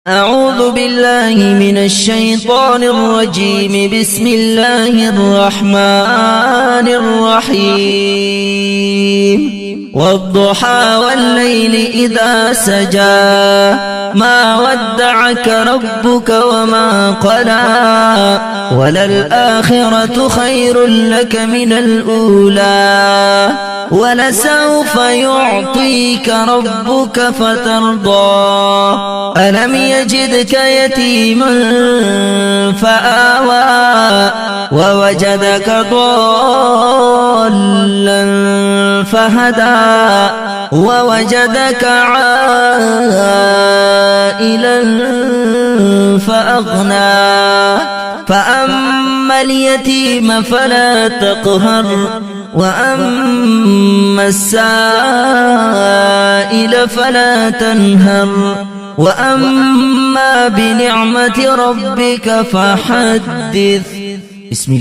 أعوذ بالله من الشيطان الرجيم. بسم الله الرحمن الرحيم. والضحى والليل إذا سجى ما ودعك ربك وما قلى وللآخرة خير لك من الأولى ولسوف يعطيك ربك فترضى ألم يجدك يتيما فآوى ووجدك ضالا فهدى ووجدك عائلا فأغنى فأما اليتيم فلا تقهر وأما السائل فلا تنهر وأما بنعمة ربك فحدث. بسم الله.